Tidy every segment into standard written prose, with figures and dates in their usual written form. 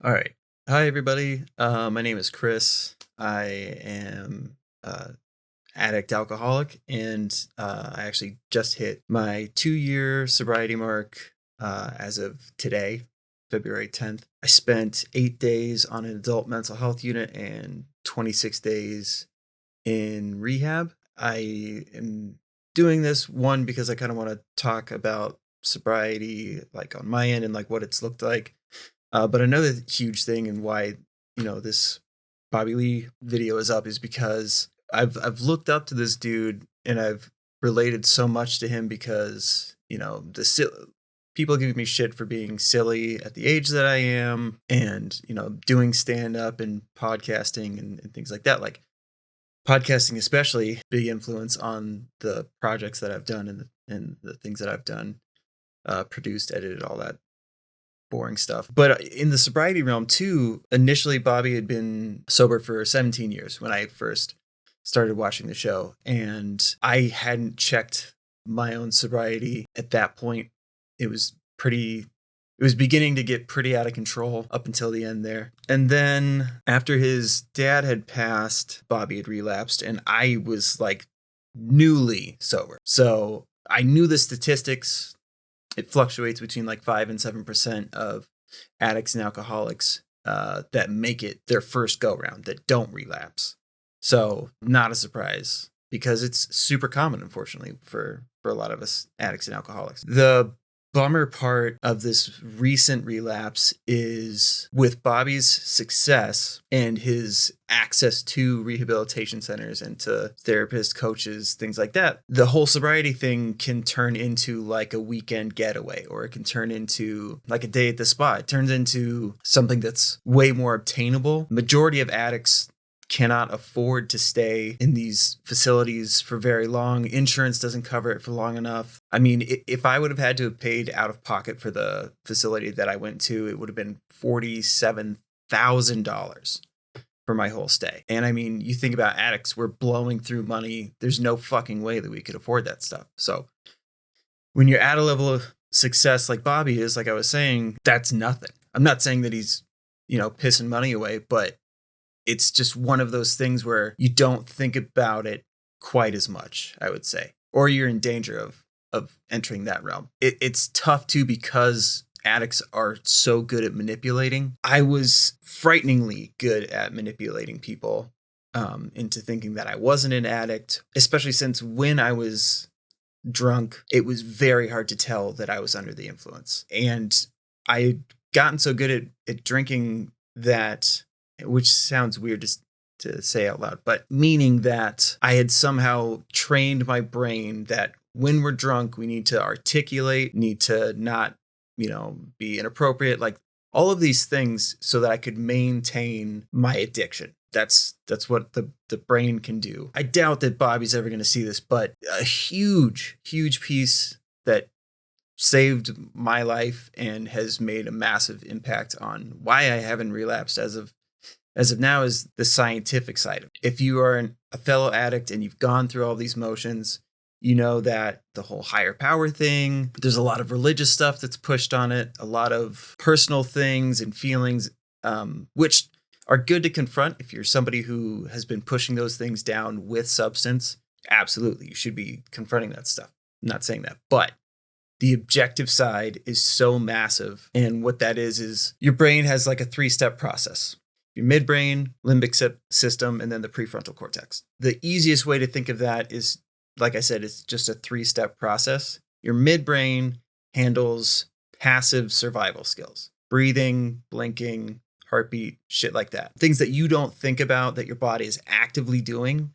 All right. Hi, everybody. My name is Chris. I am addict alcoholic, and I actually just hit my 2 year sobriety mark as of today, February 10th. I spent 8 days on an adult mental health unit and 26 days in rehab. I am doing this one because I kind of want to talk about sobriety, like on my end, and like what it's looked like. But another huge thing and why this Bobby Lee video is up is because I've looked up to this dude and I've related so much to him because people give me shit for being silly at the age that I am, and doing stand up and podcasting and things like that. Like podcasting, especially, big influence on the projects that I've done and the things that I've done, produced, edited, all that boring stuff. But in the sobriety realm too, initially Bobby had been sober for 17 years when I first started watching the show, and I hadn't checked my own sobriety at that point. It was beginning to get pretty out of control up until the end there. And then after his dad had passed, Bobby had relapsed, and I was like newly sober. So I knew the statistics. It fluctuates between like 5 and 7% of addicts and alcoholics that make it their first go round, that don't relapse. So not a surprise, because it's super common, unfortunately, for a lot of us addicts and alcoholics. The bummer part of this recent relapse is with Bobby's success and his access to rehabilitation centers and to therapists, coaches, things like that, the whole sobriety thing can turn into like a weekend getaway, or it can turn into like a day at the spa. It turns into something that's way more obtainable. Majority of addicts cannot afford to stay in these facilities for very long. Insurance doesn't cover it for long enough. I mean, if I would have had to have paid out of pocket for the facility that I went to, it would have been $47,000 for my whole stay. And I mean, you think about addicts, we're blowing through money. There's no fucking way that we could afford that stuff. So when you're at a level of success like Bobby is, like I was saying, that's nothing. I'm not saying that he's, pissing money away, but it's just one of those things where you don't think about it quite as much, I would say, or you're in danger of entering that realm. It's tough too, because addicts are so good at manipulating. I was frighteningly good at manipulating people into thinking that I wasn't an addict, especially since when I was drunk, it was very hard to tell that I was under the influence. And I had gotten so good at drinking that, which sounds weird to say out loud, but meaning that I had somehow trained my brain that when we're drunk, we need to articulate, need to not, be inappropriate, like all of these things, so that I could maintain my addiction. That's what the brain can do. I doubt that Bobby's ever going to see this, but a huge, huge piece that saved my life and has made a massive impact on why I haven't relapsed as of now is the scientific side of it. If you are a fellow addict and you've gone through all these motions, you know that the whole higher power thing, there's a lot of religious stuff that's pushed on it, a lot of personal things and feelings, which are good to confront if you're somebody who has been pushing those things down with substance. Absolutely, you should be confronting that stuff. I'm not saying that, but the objective side is so massive. And what that is your brain has like a 3-step process. Your midbrain, limbic system, and then the prefrontal cortex. The easiest way to think of that is, like I said, it's just a 3-step process. Your midbrain handles passive survival skills, breathing, blinking, heartbeat, shit like that. Things that you don't think about that your body is actively doing.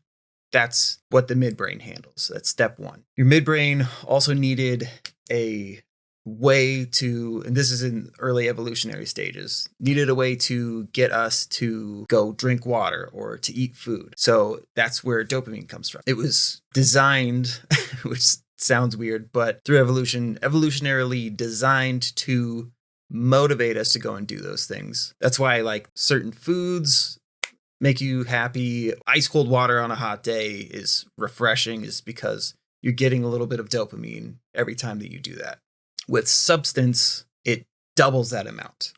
That's what the midbrain handles. That's step 1. Your midbrain also needed a way to, and this is in early evolutionary stages, needed a way to get us to go drink water or to eat food. So that's where dopamine comes from. It was designed, which sounds weird, but through evolution, evolutionarily designed to motivate us to go and do those things. That's why like certain foods make you happy. Ice cold water on a hot day is refreshing, is because you're getting a little bit of dopamine every time that you do that. With substance, it doubles that amount.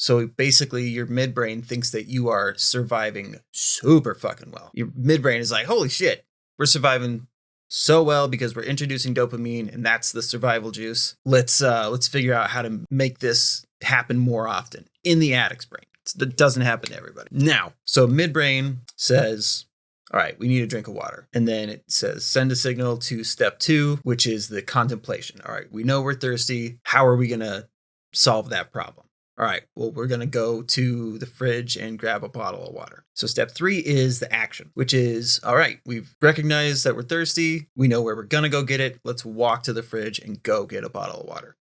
So basically your midbrain thinks that you are surviving super fucking well. Your midbrain is like, holy shit, we're surviving so well because we're introducing dopamine and that's the survival juice. Let's figure out how to make this happen more often in the addict's brain. That doesn't happen to everybody. Now, so midbrain says, all right, we need a drink of water. And then it says, send a signal to step 2, which is the contemplation. All right, we know we're thirsty. How are we going to solve that problem? All right, well, we're going to go to the fridge and grab a bottle of water. So step 3 is the action, which is, all right, we've recognized that we're thirsty. We know where we're going to go get it. Let's walk to the fridge and go get a bottle of water.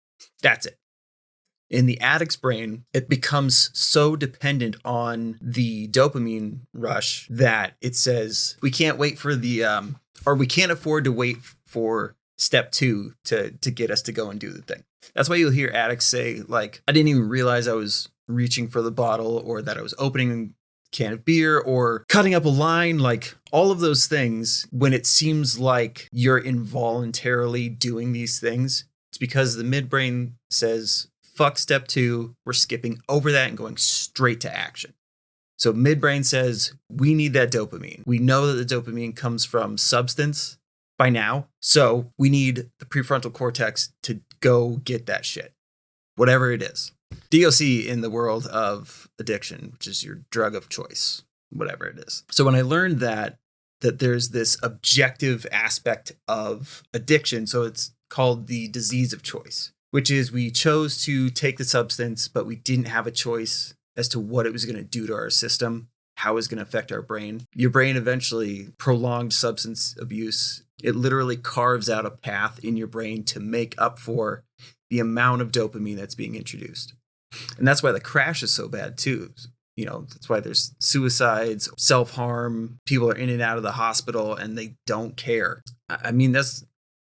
That's it. In the addict's brain, it becomes so dependent on the dopamine rush that it says we can't wait for we can't afford to wait for step 2 to get us to go and do the thing. That's why you'll hear addicts say, like, I didn't even realize I was reaching for the bottle, or that I was opening a can of beer or cutting up a line, like all of those things. When it seems like you're involuntarily doing these things, it's because the midbrain says, fuck step 2, we're skipping over that and going straight to action. So midbrain says, we need that dopamine. We know that the dopamine comes from substance by now. So we need the prefrontal cortex to go get that shit, whatever it is. DOC in the world of addiction, which is your drug of choice, whatever it is. So when I learned that there's this objective aspect of addiction, so it's called the disease of choice, which is we chose to take the substance, but we didn't have a choice as to what it was going to do to our system, how it was going to affect our brain. Your brain eventually, prolonged substance abuse, it literally carves out a path in your brain to make up for the amount of dopamine that's being introduced. And that's why the crash is so bad too. You know, that's why there's suicides, self-harm, people are in and out of the hospital and they don't care. I mean, that's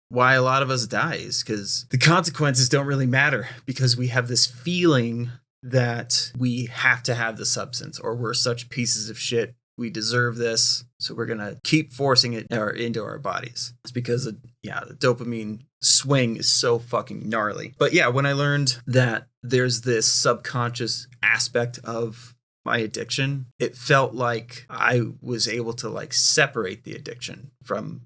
why a lot of us die, is because the consequences don't really matter, because we have this feeling that we have to have the substance, or we're such pieces of shit, we deserve this, so we're gonna keep forcing it into our bodies. It's because the dopamine swing is so fucking gnarly. But yeah, when I learned that there's this subconscious aspect of my addiction, it felt like I was able to like separate the addiction from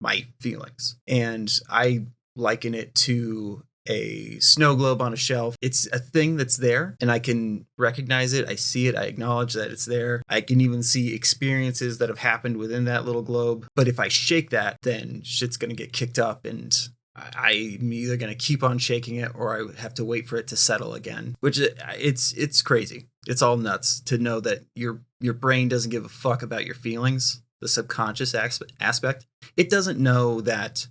my feelings. And I liken it to a snow globe on a shelf. It's a thing that's there and I can recognize it. I see it. I acknowledge that it's there. I can even see experiences that have happened within that little globe. But if I shake that, then shit's going to get kicked up and I'm either going to keep on shaking it or I have to wait for it to settle again, which it's crazy. It's all nuts to know that your brain doesn't give a fuck about your feelings. The subconscious aspect, it doesn't know that,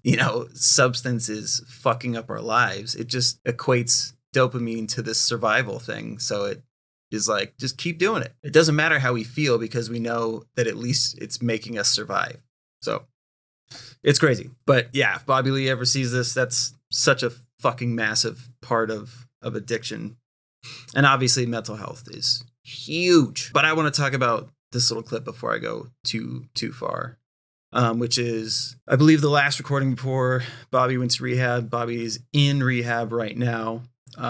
substance is fucking up our lives. It just equates dopamine to this survival thing. So it is like, just keep doing it. It doesn't matter how we feel because we know that at least it's making us survive. So it's crazy. But yeah, if Bobby Lee ever sees this, that's such a fucking massive part of addiction. And obviously mental health is huge. But I want to talk about this little clip before I go too far, which is, I believe, the last recording before Bobby went to rehab. Bobby is in rehab right now.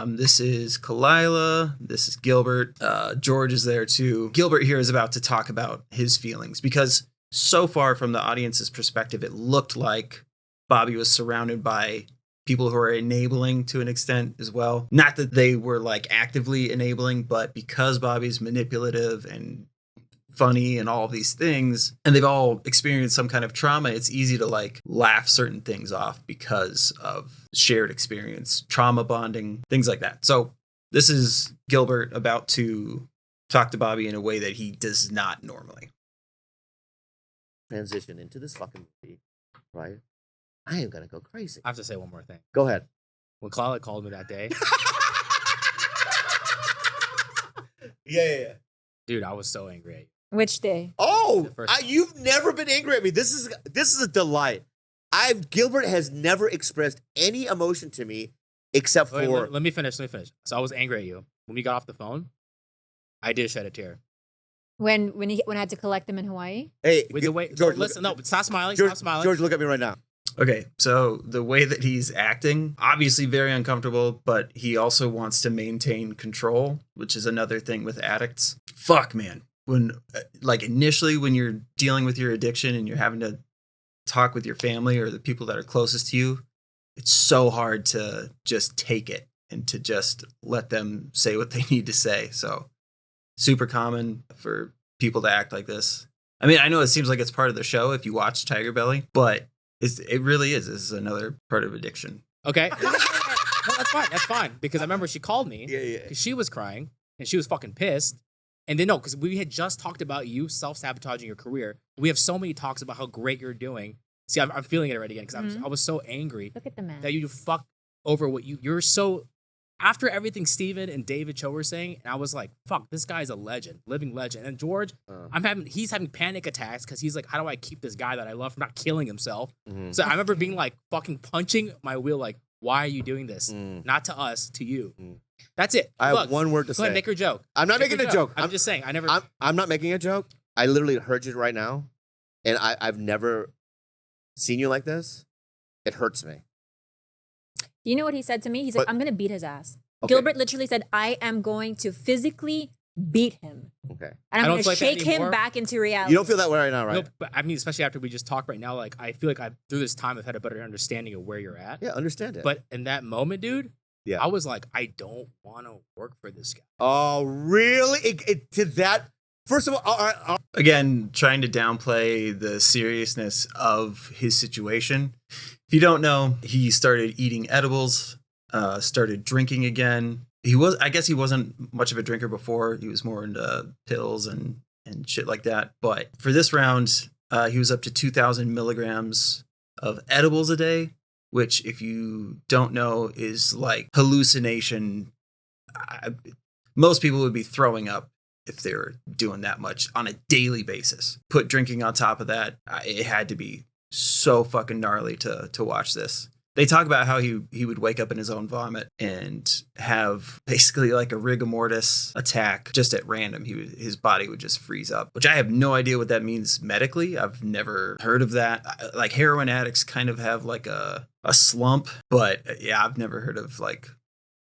This is Kalila. This is Gilbert. George is there too. Gilbert here is about to talk about his feelings because so far from the audience's perspective, it looked like Bobby was surrounded by people who are enabling to an extent as well. Not that they were like actively enabling, but because Bobby's manipulative and funny and all of these things, and they've all experienced some kind of trauma, it's easy to like laugh certain things off because of shared experience, trauma bonding, things like that. So this is Gilbert about to talk to Bobby in a way that he does not normally. Transition into this fucking movie, right? I am gonna go crazy. I have to say one more thing. Go ahead. When Kalila called me that day, yeah. Dude, I was so angry at you. Which day? Oh, you've never been angry at me. This is a delight. Gilbert has never expressed any emotion to me except Wait, for. let me finish. So I was angry at you when we got off the phone. I did shed a tear. When I had to collect them in Hawaii? Hey, With the way, George, listen, no, stop smiling. George, Stop smiling. George, look at me right now. Okay, so the way that he's acting, obviously very uncomfortable, but he also wants to maintain control, which is another thing with addicts. Fuck, man. When, like, initially when you're dealing with your addiction and you're having to talk with your family or the people that are closest to you, it's so hard to just take it and to just let them say what they need to say. So, super common for people to act like this. I mean, I know it seems like it's part of the show if you watch Tiger Belly, but it really is. This is another part of addiction. Okay. No, that's fine. That's fine. Because I remember she called me. Yeah. Because she was crying and she was fucking pissed. And then, no, because we had just talked about you self-sabotaging your career. We have so many talks about how great you're doing. See, I'm feeling it already again because I was so angry Look at the man. that you fuck over what you're so. After everything Steven and David Cho were saying, and I was like, fuck, this guy's a legend, living legend. And George, he's having panic attacks because he's like, how do I keep this guy that I love from not killing himself? Mhm. So I remember being like fucking punching my wheel, like, why are you doing this? Not to us, to you. That's it. I Look, have one word to go ahead, say. make your joke. I'm not Make making your a joke. I'm just saying, I never. I'm not making a joke. I literally heard you right now, and I've never seen you like this. It hurts me. You know what he said to me? He's like, But- I'm going to beat his ass. Okay. Gilbert literally said, I am going to physically beat him. Okay. And I I'm don't going feel to like that shake him anymore. back into reality. You don't feel that way right now, right? No, but I mean, especially after we just talked right now, like I feel like through this time I've had a better understanding of where you're at. Yeah, understand it. But in that moment, dude, Yeah. I was like, I don't want to work for this guy. Oh, really? To that? First of all, Again, trying to downplay the seriousness of his situation. If you don't know, he started eating edibles, started drinking again. I guess he wasn't much of a drinker before. He was more into pills and shit like that. But for this round, he was up to 2,000 milligrams of edibles a day, which, if you don't know, is like hallucination. Most people would be throwing up if they were doing that much on a daily basis. Put drinking on top of that, it had to be so fucking gnarly to watch this. They talk about how he would wake up in his own vomit and have basically like a rigor mortis attack just at random. His body would just freeze up, which I have no idea what that means medically. I've never heard of that. Like heroin addicts kind of have like a slump, but yeah, I've never heard of like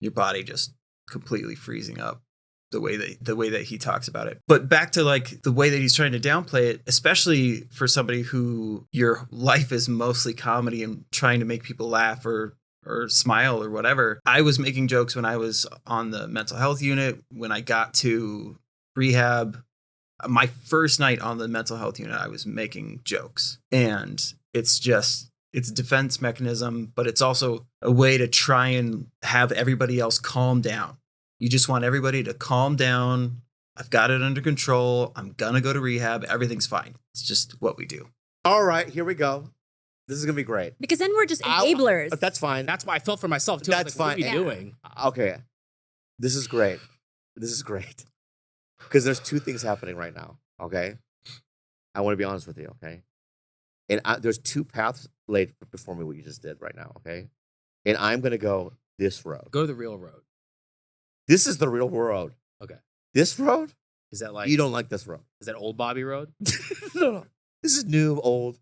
your body just completely freezing up the way that he talks about it. But back to like the way that he's trying to downplay it, especially for somebody who your life is mostly comedy and trying to make people laugh or smile or whatever. I was making jokes when I was on the mental health unit. When I got to rehab, my first night on the mental health unit, I was making jokes. And it's a defense mechanism, but it's also a way to try and have everybody else calm down. You just want everybody to calm down. I've got it under control. I'm going to go to rehab. Everything's fine. It's just what we do. all right, here we go. This is going to be great. Because then we're just enablers. That's fine. That's why I felt for myself too. I was That's like, fine. What are you Yeah. doing? Okay. This is great. This is great. Because there's two things happening right now, okay? I want to be honest with you, okay? And there's two paths laid before me, what you just did right now, okay? And I'm going to go this road. Go to the real road. This is the real road. Okay. This road, Is that like you don't like this road. is that old Bobby Road? No. This is new, old,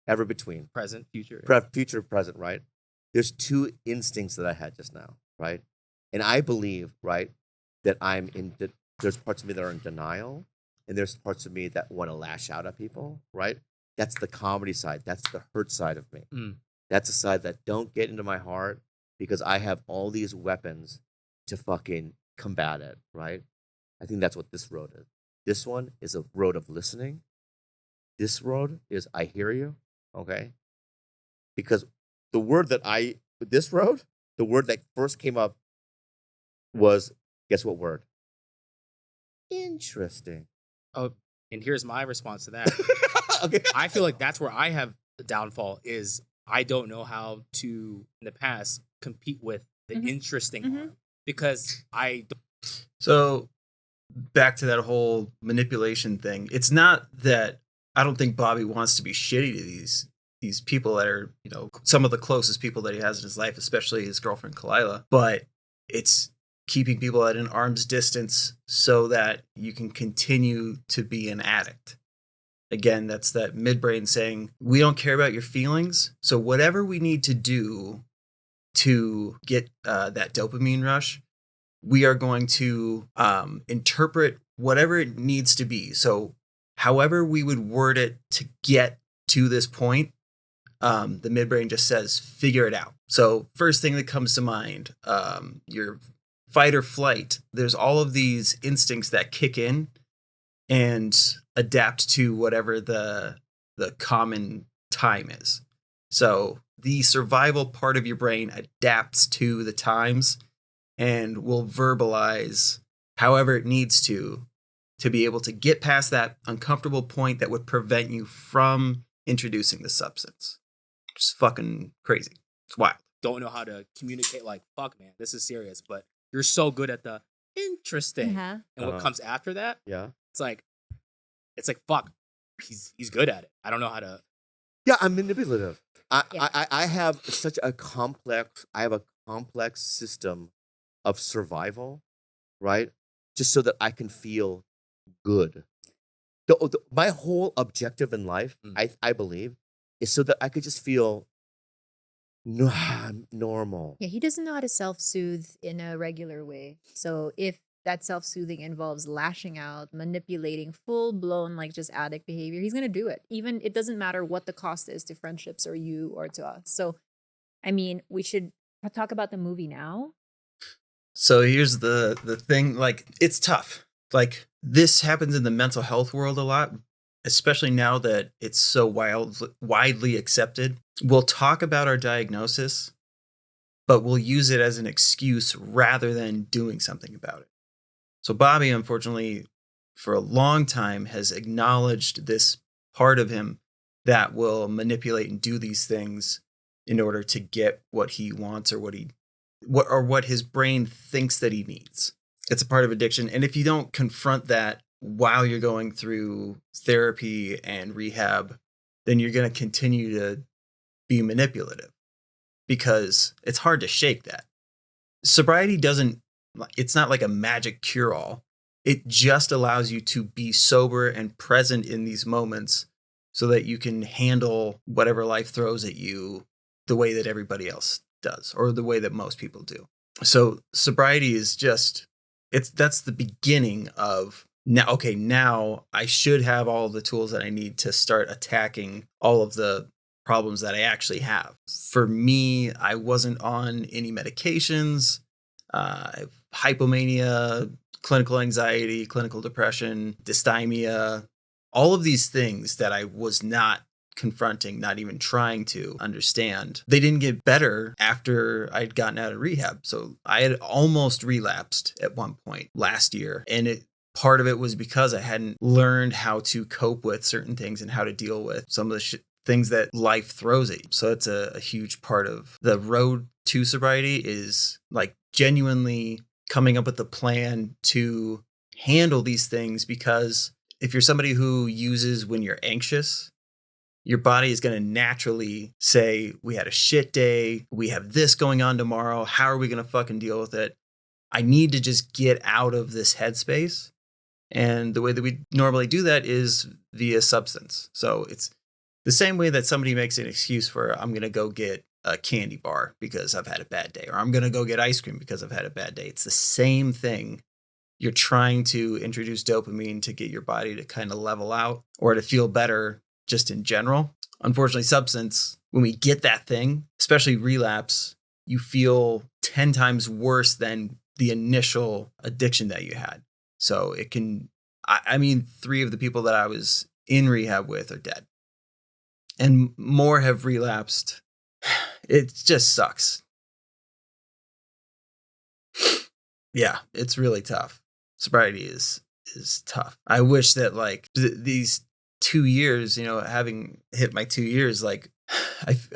ever between. Present, future. Future, present, right? There's two instincts that I had just now, right? And I believe, right, that there's parts of me that are in denial, and there's parts of me that want to lash out at people, right? That's the comedy side. That's the hurt side of me. Mm. That's the side that don't get into my heart because I have all these weapons to fucking combat it, right? I think that's what this road is. This one is a road of listening. This road is I hear you, okay? Because the word that the word that first came up was, guess what word? Interesting. Oh, and here's my response to that. Okay. I feel like that's where I have the downfall is I don't know how to in the past compete with the Mhm. interesting Mhm. harm because So back to that whole manipulation thing. It's not that I don't think Bobby wants to be shitty to these people that are, some of the closest people that he has in his life, especially his girlfriend Kalila, but it's keeping people at an arm's distance so that you can continue to be an addict. Again, that's that midbrain saying, we don't care about your feelings. So whatever we need to do to get that dopamine rush, we are going to interpret whatever it needs to be. So however we would word it to get to this point, the midbrain just says, figure it out. So first thing that comes to mind, your fight or flight, there's all of these instincts that kick in and adapt to whatever the common time is. So the survival part of your brain adapts to the times and will verbalize however it needs to be able to get past that uncomfortable point that would prevent you from introducing the substance. Just fucking crazy. It's wild. Don't know how to communicate. Like, fuck, man, this is serious. But you're so good at the interesting, and what comes after that, it's like, fuck, he's good at it. I don't know how to. Yeah, I'm manipulative. I have such a complex. I have a complex system of survival, right? Just so that I can feel good. My whole objective in life, I believe, is so that I could just feel normal. Yeah, he doesn't know how to self-soothe in a regular way. So if that self-soothing involves lashing out, manipulating, full-blown like just addict behavior, he's gonna do it. Even it doesn't matter what the cost is to friendships or you or to us. So, I mean, we should talk about the movie now. So here's the thing, like, it's tough. Like, this happens in the mental health world a lot, especially now that it's so widely accepted. We'll talk about our diagnosis, but we'll use it as an excuse rather than doing something about it. So Bobby, unfortunately, for a long time has acknowledged this part of him that will manipulate and do these things in order to get what he wants or what his brain thinks that he needs. It's a part of addiction. And if you don't confront that while you're going through therapy and rehab, then you're going to continue to be manipulative because it's hard to shake that. Sobriety it's not like a magic cure-all. It just allows you to be sober and present in these moments so that you can handle whatever life throws at you the way that everybody else does, or the way that most people do. So sobriety is that's the beginning of now I should have all the tools that I need to start attacking all of the problems that I actually have. For me, I wasn't on any medications. I have hypomania, clinical anxiety, clinical depression, dysthymia, all of these things that I was not confronting, not even trying to understand. They didn't get better after I'd gotten out of rehab. So I had almost relapsed at one point last year. And part of it was because I hadn't learned how to cope with certain things and how to deal with some of the things that life throws at you. So it's a huge part of the road to sobriety, is like genuinely coming up with a plan to handle these things. Because if you're somebody who uses when you're anxious, your body is going to naturally say, we had a shit day. We have this going on tomorrow. How are we going to fucking deal with it? I need to just get out of this headspace. And the way that we normally do that is via substance. So it's the same way that somebody makes an excuse for, I'm going to go get a candy bar because I've had a bad day, or I'm going to go get ice cream because I've had a bad day. It's the same thing. You're trying to introduce dopamine to get your body to kind of level out or to feel better just in general. Unfortunately, substance, when we get that thing, especially relapse, you feel 10 times worse than the initial addiction that you had. So it can, I mean, 3 of the people that I was in rehab with are dead. And more have relapsed. It just sucks. Yeah, it's really tough. Sobriety is tough. I wish that like these 2 years, having hit my 2 years, like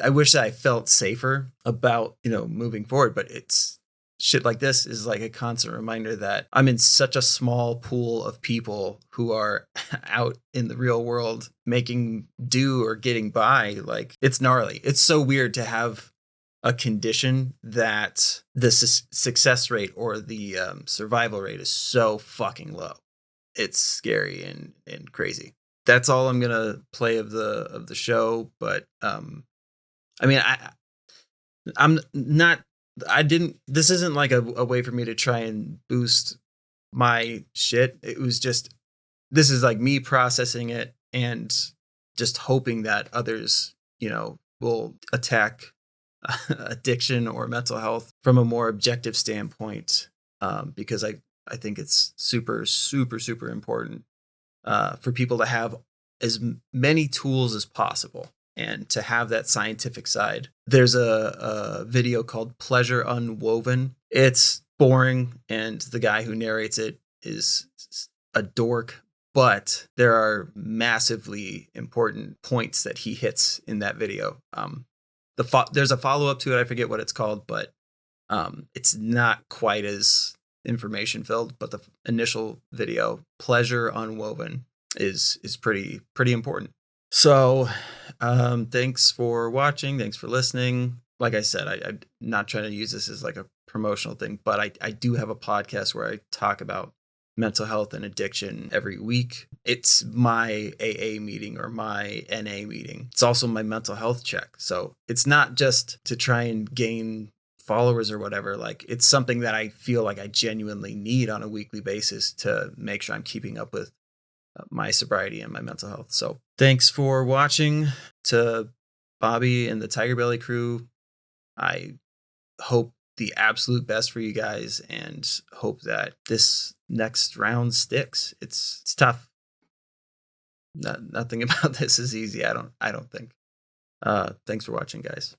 I wish that I felt safer about, moving forward, but it's shit like this is like a constant reminder that I'm in such a small pool of people who are out in the real world making do or getting by. Like, it's gnarly. It's so weird to have a condition that the success rate or the survival rate is so fucking low. It's scary and crazy. that's all I'm gonna play of the show. But I mean, I'm not. I didn't. This isn't like a way for me to try and boost my shit. It was just, this is like me processing it and just hoping that others, will attack addiction or mental health from a more objective standpoint, because I think it's super, super, super important for people to have as many tools as possible and to have that scientific side. There's a video called Pleasure Unwoven. It's boring, and the guy who narrates it is a dork, but there are massively important points that he hits in that video. There's a follow-up to it. I forget what it's called, but it's not quite as information filled. But the initial video, Pleasure Unwoven, is pretty important. So thanks for watching. Thanks for listening. Like I said, I'm not trying to use this as like a promotional thing, but I do have a podcast where I talk about mental health and addiction every week. It's my AA meeting or my NA meeting. It's also my mental health check. So it's not just to try and gain followers or whatever. Like, it's something that I feel like I genuinely need on a weekly basis to make sure I'm keeping up with my sobriety and my mental health. So thanks for watching. To Bobby and the Tiger Belly crew, I hope the absolute best for you guys and hope that this next round sticks. It's tough. Nothing about this is easy. I don't think. Thanks for watching, guys.